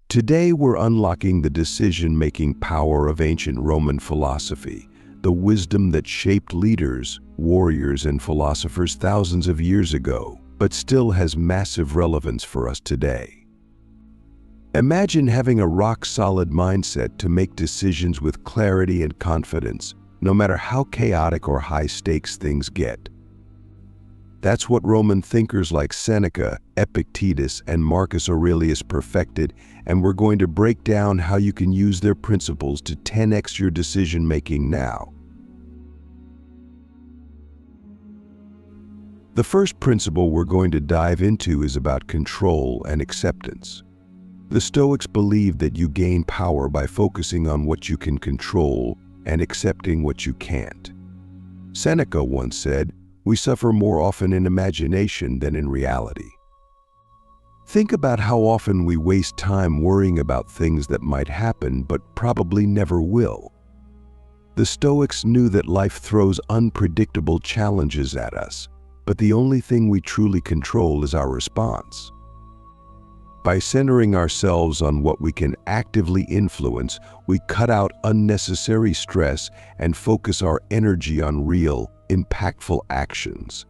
Today we're unlocking the decision-making power of ancient Roman philosophy, the wisdom that shaped leaders, warriors, and philosophers thousands of years ago, but still has massive relevance for us today. Imagine having a rock-solid mindset to make decisions with clarity and confidence, no matter how chaotic or high-stakes things get. That's what Roman thinkers like Seneca, Epictetus, and Marcus Aurelius perfected, and we're going to break down how you can use their principles to 10x your decision-making now. The first principle we're going to dive into is about control and acceptance. The Stoics believe that you gain power by focusing on what you can control and accepting what you can't. Seneca once said, "We suffer more often in imagination than in reality." Think about how often we waste time worrying about things that might happen but probably never will. The Stoics knew that life throws unpredictable challenges at us, but the only thing we truly control is our response. By centering ourselves on what we can actively influence, we cut out unnecessary stress and focus our energy on real, impactful actions.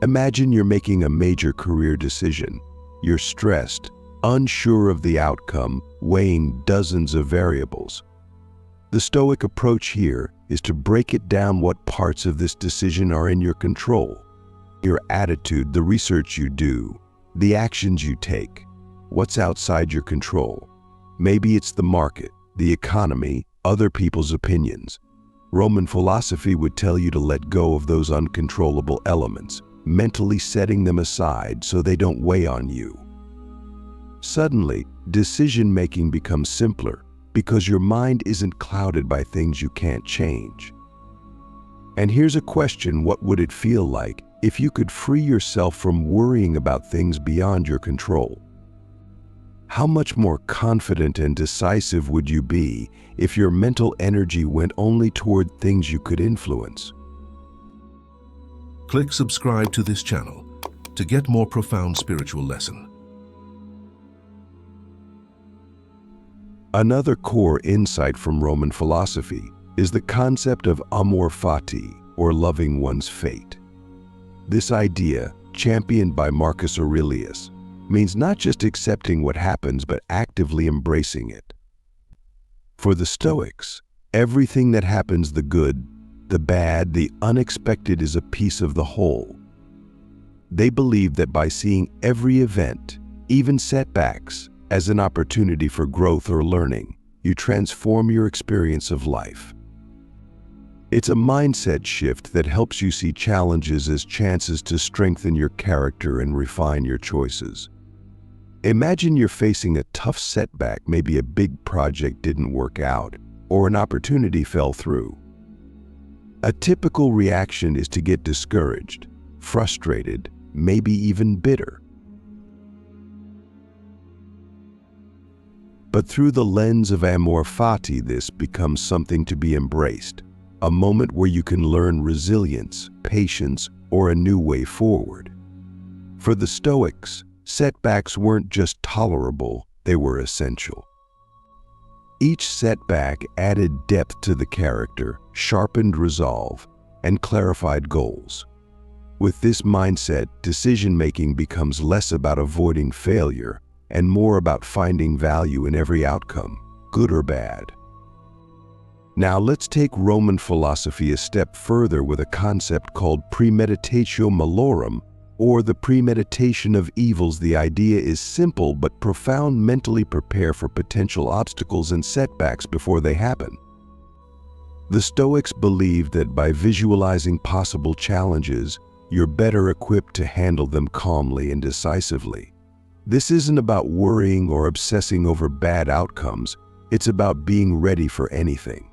Imagine you're making a major career decision. You're stressed, unsure of the outcome, weighing dozens of variables. The Stoic approach here is to break it down. What parts of this decision are in your control? Your attitude, the research you do, the actions you take. What's outside your control? Maybe it's the market, the economy, other people's opinions. Roman philosophy would tell you to let go of those uncontrollable elements, mentally setting them aside so they don't weigh on you. Suddenly, decision-making becomes simpler because your mind isn't clouded by things you can't change. And here's a question: what would it feel like if you could free yourself from worrying about things beyond your control? How much more confident and decisive would you be if your mental energy went only toward things you could influence? Click subscribe to this channel to get more profound spiritual lesson. Another core insight from Roman philosophy is the concept of amor fati, or loving one's fate. This idea, championed by Marcus Aurelius, means not just accepting what happens but actively embracing it. For the Stoics, everything that happens, the good, the bad, the unexpected, is a piece of the whole. They believe that by seeing every event, even setbacks, as an opportunity for growth or learning, you transform your experience of life. It's a mindset shift that helps you see challenges as chances to strengthen your character and refine your choices. Imagine you're facing a tough setback, maybe a big project didn't work out, or an opportunity fell through. A typical reaction is to get discouraged, frustrated, maybe even bitter. But through the lens of amor fati, this becomes something to be embraced, a moment where you can learn resilience, patience, or a new way forward. For the Stoics, setbacks weren't just tolerable, they were essential. Each setback added depth to the character, sharpened resolve, and clarified goals. With this mindset, decision-making becomes less about avoiding failure and more about finding value in every outcome, good or bad. Now let's take Roman philosophy a step further with a concept called premeditatio malorum, or the premeditation of evils. The idea is simple but profound: mentally prepare for potential obstacles and setbacks before they happen. The Stoics believe that by visualizing possible challenges, you're better equipped to handle them calmly and decisively. This isn't about worrying or obsessing over bad outcomes, it's about being ready for anything.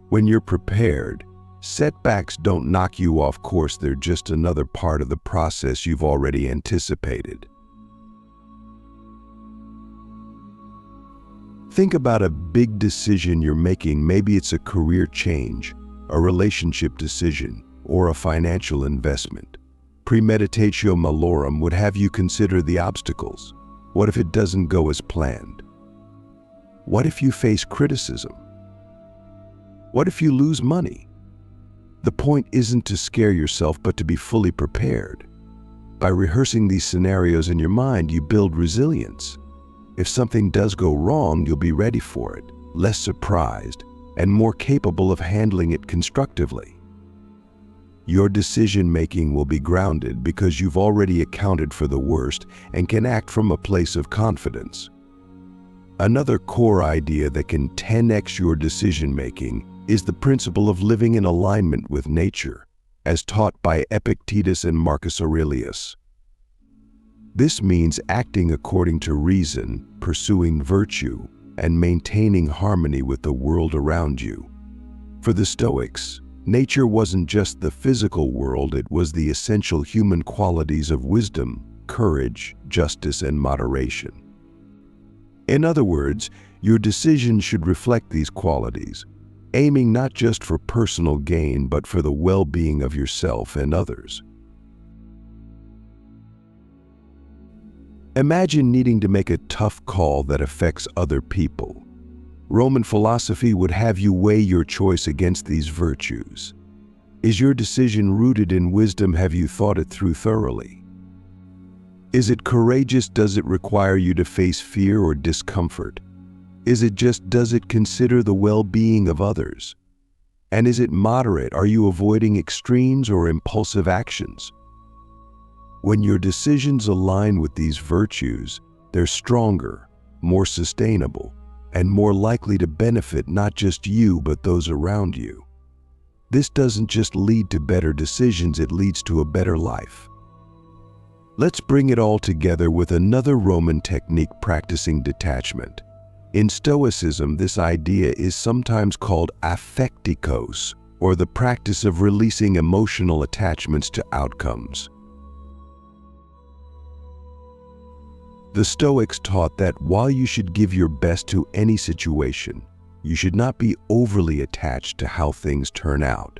When you're prepared, setbacks don't knock you off course, they're just another part of the process you've already anticipated. Think about a big decision you're making. Maybe it's a career change, a relationship decision, or a financial investment. premeditatio malorum would have you consider the obstacles. What if it doesn't go as planned? What if you face criticism? What if you lose money? The point isn't to scare yourself, but to be fully prepared. By rehearsing these scenarios in your mind, you build resilience. If something does go wrong, you'll be ready for it, less surprised, and more capable of handling it constructively. Your decision-making will be grounded because you've already accounted for the worst and can act from a place of confidence. Another core idea that can 10x your decision-making is the principle of living in alignment with nature, as taught by Epictetus and Marcus Aurelius. This means acting according to reason, pursuing virtue, and maintaining harmony with the world around you. For the Stoics, nature wasn't just the physical world, it was the essential human qualities of wisdom, courage, justice, and moderation. In other words, your decisions should reflect these qualities, aiming not just for personal gain, but for the well-being of yourself and others. Imagine needing to make a tough call that affects other people. Roman philosophy would have you weigh your choice against these virtues. Is your decision rooted in wisdom? Have you thought it through thoroughly? Is it courageous? Does it require you to face fear or discomfort? Does it consider the well-being of others? And is it moderate? Are you avoiding extremes or impulsive actions? When your decisions align with these virtues, they're stronger, more sustainable, and more likely to benefit not just you, but those around you. This doesn't just lead to better decisions, it leads to a better life. Let's bring it all together with another Roman technique: practicing detachment. In Stoicism, this idea is sometimes called affectikos, or the practice of releasing emotional attachments to outcomes. The Stoics taught that while you should give your best to any situation, you should not be overly attached to how things turn out.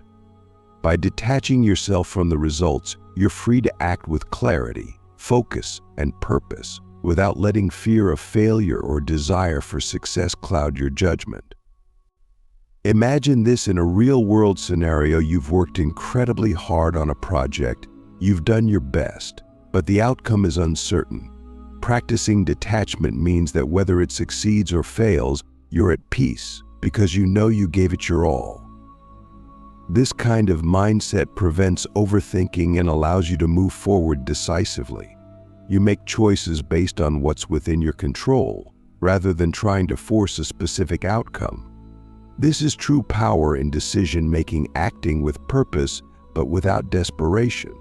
By detaching yourself from the results, you're free to act with clarity, focus, and purpose, without letting fear of failure or desire for success cloud your judgment. Imagine this in a real-world scenario: you've worked incredibly hard on a project, you've done your best, but the outcome is uncertain. Practicing detachment means that whether it succeeds or fails, you're at peace because you know you gave it your all. This kind of mindset prevents overthinking and allows you to move forward decisively. You make choices based on what's within your control, rather than trying to force a specific outcome. This is true power in decision-making, acting with purpose, but without desperation.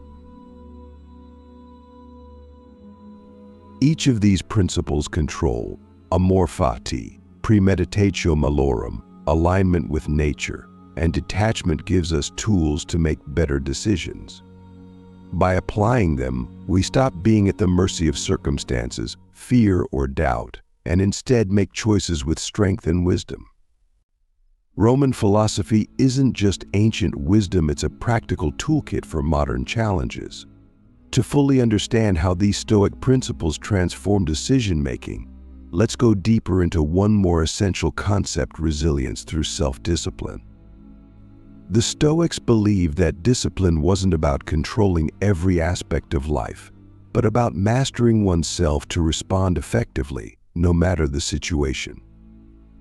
Each of these principles: control, amor fati, premeditatio malorum, alignment with nature, and detachment, gives us tools to make better decisions. By applying them, we stop being at the mercy of circumstances, fear, or doubt, and instead make choices with strength and wisdom. Roman philosophy isn't just ancient wisdom, it's a practical toolkit for modern challenges. To fully understand how these Stoic principles transform decision-making, let's go deeper into one more essential concept: resilience through self-discipline. The Stoics believed that discipline wasn't about controlling every aspect of life, but about mastering oneself to respond effectively, no matter the situation.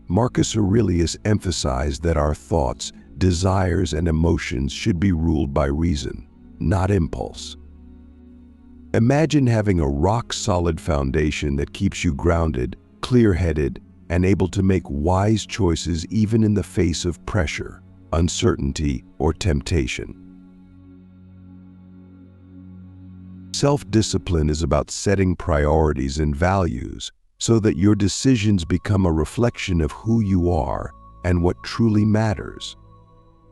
Marcus Aurelius emphasized that our thoughts, desires, and emotions should be ruled by reason, not impulse. Imagine having a rock-solid foundation that keeps you grounded, clear-headed, and able to make wise choices even in the face of pressure, uncertainty, or temptation. Self-discipline is about setting priorities and values so that your decisions become a reflection of who you are and what truly matters.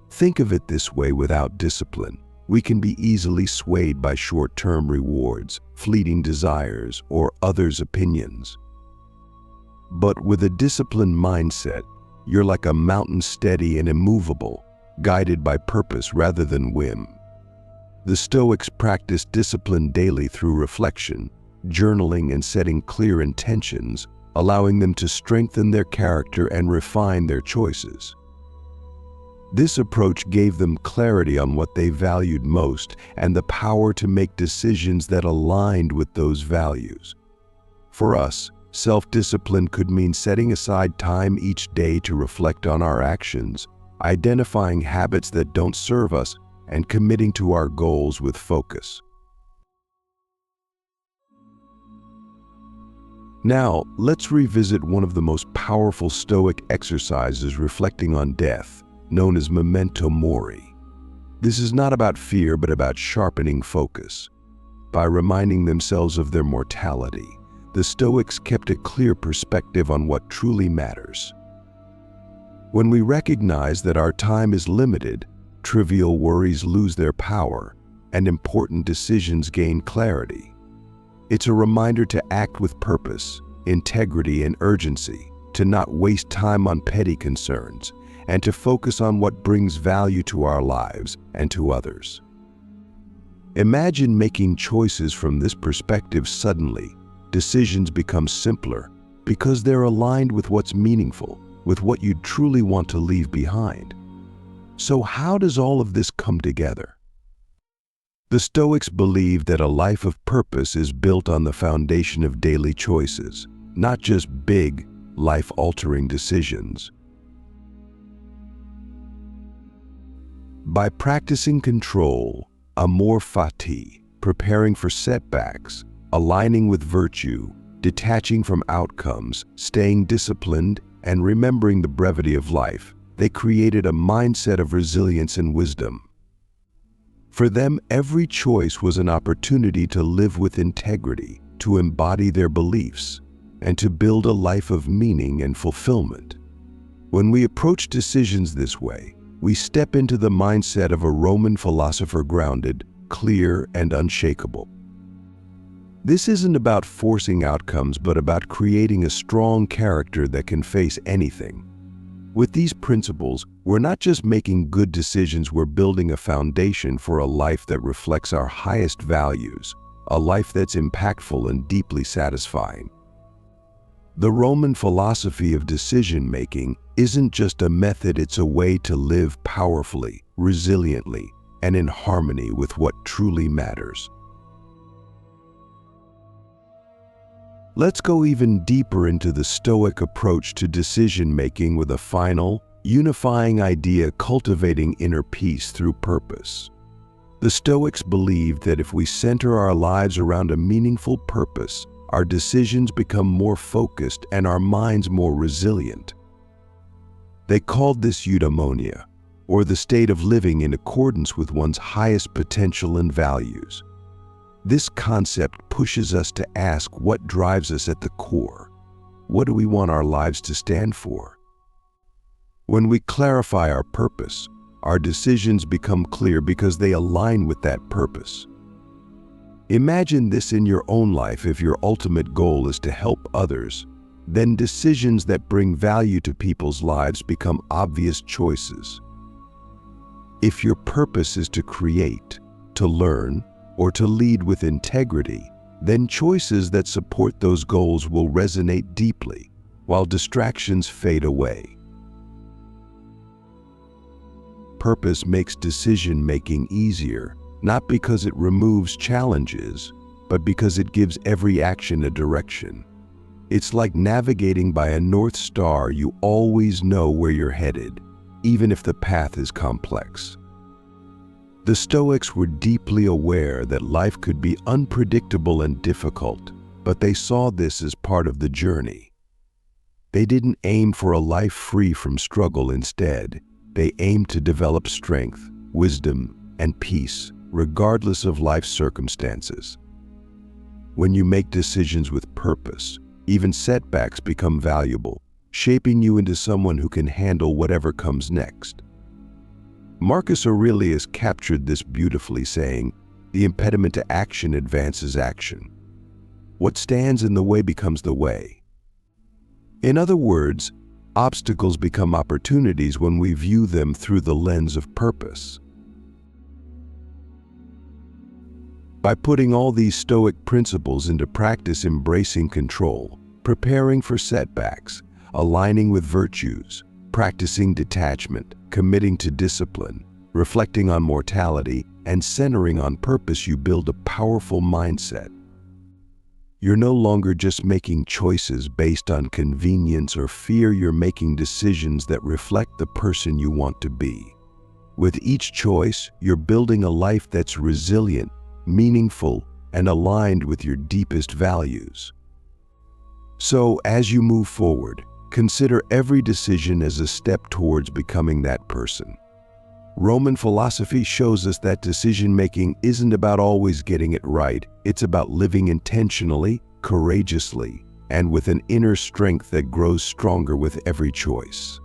Think of it this way: without discipline, we can be easily swayed by short-term rewards, fleeting desires, or others' opinions. But with a disciplined mindset, you're like a mountain, steady and immovable, guided by purpose rather than whim. The Stoics practiced discipline daily through reflection, journaling, and setting clear intentions, allowing them to strengthen their character and refine their choices. This approach gave them clarity on what they valued most and the power to make decisions that aligned with those values. For us, self-discipline could mean setting aside time each day to reflect on our actions, identifying habits that don't serve us, and committing to our goals with focus. Now, let's revisit one of the most powerful Stoic exercises reflecting on death, known as memento mori. This is not about fear, but about sharpening focus. By reminding themselves of their mortality, the Stoics kept a clear perspective on what truly matters. When we recognize that our time is limited, trivial worries lose their power, and important decisions gain clarity. It's a reminder to act with purpose, integrity, and urgency, to not waste time on petty concerns, and to focus on what brings value to our lives and to others. Imagine making choices from this perspective. Suddenly, decisions become simpler because they're aligned with what's meaningful, with what you truly want to leave behind. So how does all of this come together? The Stoics believed that a life of purpose is built on the foundation of daily choices, not just big, life-altering decisions. By practicing control, amor fati, preparing for setbacks, aligning with virtue, detaching from outcomes, staying disciplined, and remembering the brevity of life, they created a mindset of resilience and wisdom. For them, every choice was an opportunity to live with integrity, to embody their beliefs, and to build a life of meaning and fulfillment. When we approach decisions this way, we step into the mindset of a Roman philosopher, grounded, clear, and unshakable. This isn't about forcing outcomes, but about creating a strong character that can face anything. With these principles, we're not just making good decisions, we're building a foundation for a life that reflects our highest values, a life that's impactful and deeply satisfying. The Roman philosophy of decision-making isn't just a method, it's a way to live powerfully, resiliently, and in harmony with what truly matters. Let's go even deeper into the Stoic approach to decision-making with a final, unifying idea: cultivating inner peace through purpose. The Stoics believed that if we center our lives around a meaningful purpose, our decisions become more focused and our minds more resilient. They called this eudaimonia, or the state of living in accordance with one's highest potential and values. This concept pushes us to ask what drives us at the core. What do we want our lives to stand for? When we clarify our purpose, our decisions become clear because they align with that purpose. Imagine this in your own life. If your ultimate goal is to help others, then decisions that bring value to people's lives become obvious choices. If your purpose is to create, to learn, or to lead with integrity, then choices that support those goals will resonate deeply, while distractions fade away. Purpose makes decision-making easier, not because it removes challenges, but because it gives every action a direction. It's like navigating by a North Star. You always know where you're headed, even if the path is complex. The Stoics were deeply aware that life could be unpredictable and difficult, but they saw this as part of the journey. They didn't aim for a life free from struggle. Instead, they aimed to develop strength, wisdom, and peace, regardless of life's circumstances. When you make decisions with purpose, even setbacks become valuable, shaping you into someone who can handle whatever comes next. Marcus Aurelius captured this beautifully, saying, "The impediment to action advances action. What stands in the way becomes the way." In other words, obstacles become opportunities when we view them through the lens of purpose. By putting all these Stoic principles into practice, embracing control, preparing for setbacks, aligning with virtues, practicing detachment, committing to discipline, reflecting on mortality, and centering on purpose, you build a powerful mindset. You're no longer just making choices based on convenience or fear. You're making decisions that reflect the person you want to be. With each choice, you're building a life that's resilient, meaningful, and aligned with your deepest values. So, as you move forward, consider every decision as a step towards becoming that person. Roman philosophy shows us that decision-making isn't about always getting it right. It's about living intentionally, courageously, and with an inner strength that grows stronger with every choice.